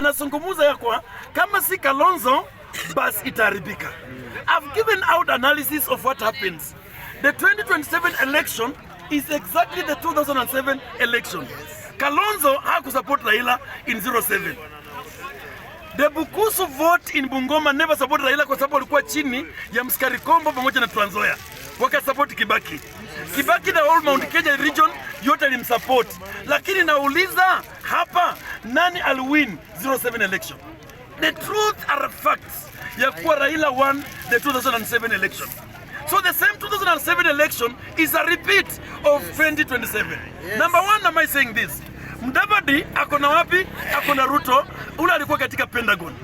anazungumza ya kwa kama si Kalonzo basi itaribika. I've given out analysis of what happens. The 2027 election is exactly the 2007 election. Kalonzo hakusupport Raila in 07. The Bukusu vote in Bungoma never support Raila kwa sababu walikuwa chini ya Mskari Kombo pamoja na Trans Nzoia. Wakasupport Kibaki. Kibaki the whole Mount Kenya region yote alimsupport. Lakini nauliza hapa nani aliwin 07 election? The truth are facts ya kuwa Raila won the 2007 election. So the same 2007 election is a repeat of 2027. Yes. Number one, am I saying this? Mudavadi akona wapi? Akona Ruto, ule alikuwa katika Pentagon.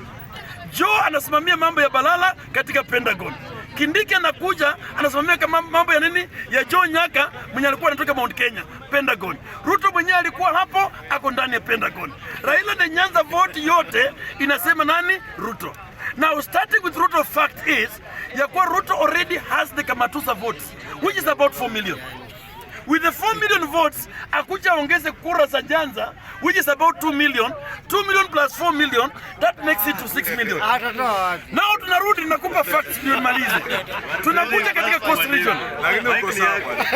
Joe anasimamia mambo ya Balala katika Pentagon. Kindiki anakuja anasimamia mambo ya nini? Ya Joe Nyaka mwenye alikuwa anatoka Mount Kenya, Pentagon. Ruto mwenye alikuwa hapo ako ndani ya Pentagon. Raila na Nyanza vote yote inasema nani? Ruto. Now starting with Ruto, fact is ya kuwa Ruto already has the Kamatusa votes, which is about 4 million. With the 4 million votes, akuja ongeze kura za Nyanza, which is about 2 million. 2 million plus 4 million, that makes it to 6 million. Now tunarudi nakupa facts ndio nimalize. Tunakuja katika Coast Region.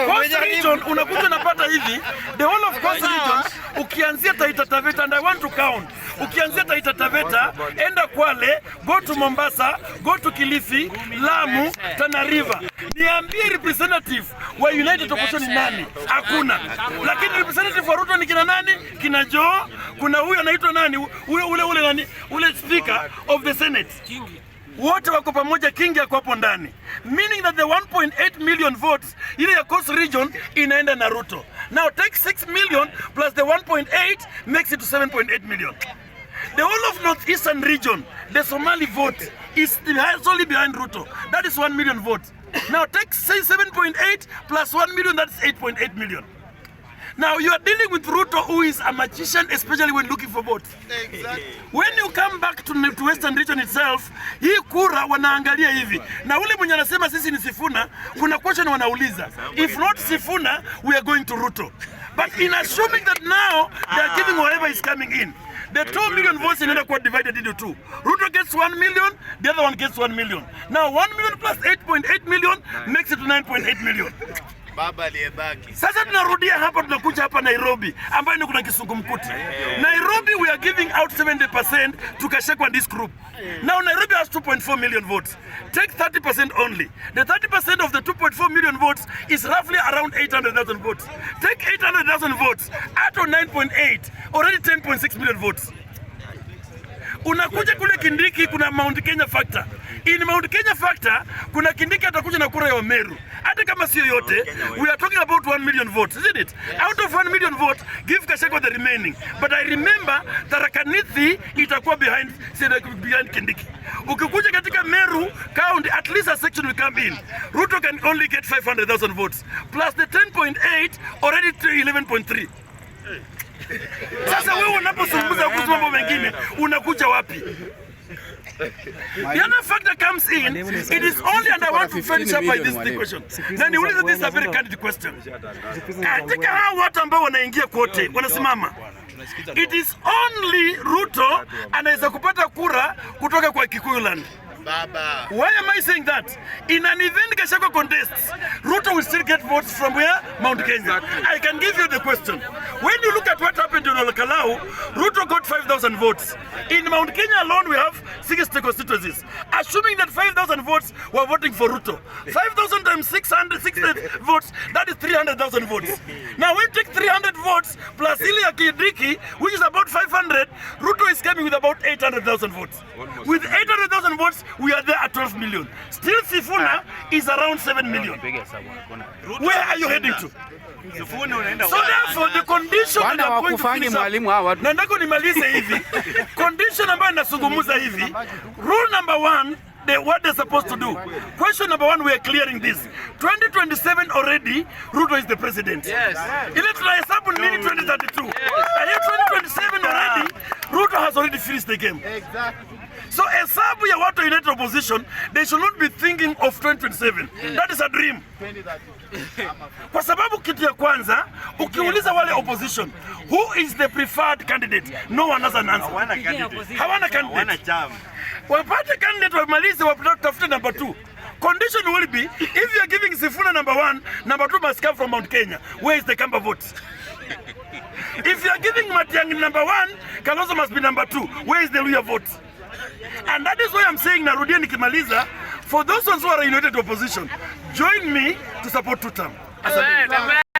Coast Region unakuja unapata hivi, the whole of Coast Region ukianzia Taita Taveta, and I want to count. Ukianzia Taita Taveta, enda Kwale, go to Mombasa, go to Kilifi, Lamu, Tana River. Niambie representative wa United Opposition ni nani? Hakuna. Lakini representative wa Ruto ni kina nani? Kina Joe, kuna huyo anaitwa nani? Ule nani? Ule speaker of the Senate. Kingi. Wote wako pamoja, Kingi yako hapo ndani. Meaning that the 1.8 million votes ile ya Coast Region inaenda na Ruto. Now take 6 million plus the 1.8 makes it to 7.8 million. The whole of Northeastern region, the Somali vote is solely behind Ruto. That is 1 million votes. Now take say 7.8 plus 1 million, that's 8.8 million. Now you are dealing with Ruto, who is a magician, especially when looking for votes. Exactly. When you come back to Western region itself, hii kura wanaangalia hivi. Na ule mwenye anasema sisi ni Sifuna, kuna question wanauliza. If not Sifuna, we are going to Ruto. But in assuming that now they are giving whoever is coming in, the 2 million votes in quite divided into 2. Ruto gets 1 million, the other one gets 1 million. Now 1 million plus 8.8 million makes it to 9.8 million. Baba aliyebaki. Sasa tunarudia hapa, tunakuja hapa Nairobi ambayo ni kuna kisungumkuti. Nairobi we are giving out 70% to Gachagua this group. Now Nairobi has 2.4 million votes. Take 30% only. The 30% of the 2.4 million votes is roughly around 800,000 votes. Take 800,000 votes out of 9.8, already 10.6 million votes. Unakuja kule Kindiki kuna Mount Kenya factor. In Mount Kenya factor, kuna Kindiki atakuja na kura ya Meru. Hata kama sio yote, we are talking about 1 million votes, isn't it? Out of 1 million votes, give Gachagua the remaining. But I remember Tharaka Nithi itakuwa behind Kindiki. Ukikuja katika Meru county, at least a section will come in. Ruto can only get 500,000 votes. Plus the 10.8, already to 11.3. Sasa wewe unapozungumza kuhusu mambo mengine unakuja wapi? The other factor comes in, it is only, and I want to finish up by this question. Na niulize, this is a very candid question. Katika hao watu ambao wanaingia kote, wanasimama, it is only Ruto anaweza kupata kura kutoka kwa Kikuyu-land. Baba. Why am I saying that? In an event Gachagua contests, Ruto will still get votes from where? Mount Kenya. I can give you the question. When you look at what happened in Olkalau, Ruto got 5,000 votes. In Mount Kenya alone, we have 60 constituencies. Assuming that 5,000 votes were voting for Ruto. 5,000 times 600 votes, that is 300,000 votes. Now, when you take 300 votes plus Ilya Kidiki, which is about 500, Ruto is coming with about 800,000 votes. With 800,000 votes, we are there at 12 million. Still Sifuna is around 7 million. Where are you heading to? So therefore the condition that I'm going to finish up, na ndako nimalize hivi, condition ambayo nasungumuza hivi, rule number 1, what they're supposed to do. Question number 1, we are clearing this. 2027 already, Ruto is the president. Yes. Ile tunahesabu nini 2032. Yes. And in 2027 already, Ruto has has already finished the game. Exactly. So hesabu ya watu united opposition, they should not be thinking of 2027. That is a dream. 2030. Kwa sababu kitu ya kwanza, ukiuliza wale opposition, who is the preferred candidate? No one has an answer. Hawana candidate. Wapate candidate wamalize watafute number 2. Condition will be, if you are giving Sifuna number 1, number 2 must come from Mount Kenya. Where is the Kamba vote? If you are giving Matiang'i number 1, Kalonzo must be number 2. Where is the Luhya vote? And that is why I'm saying, narudia nikimaliza, for those ones who are a united opposition, join me to support 2 term.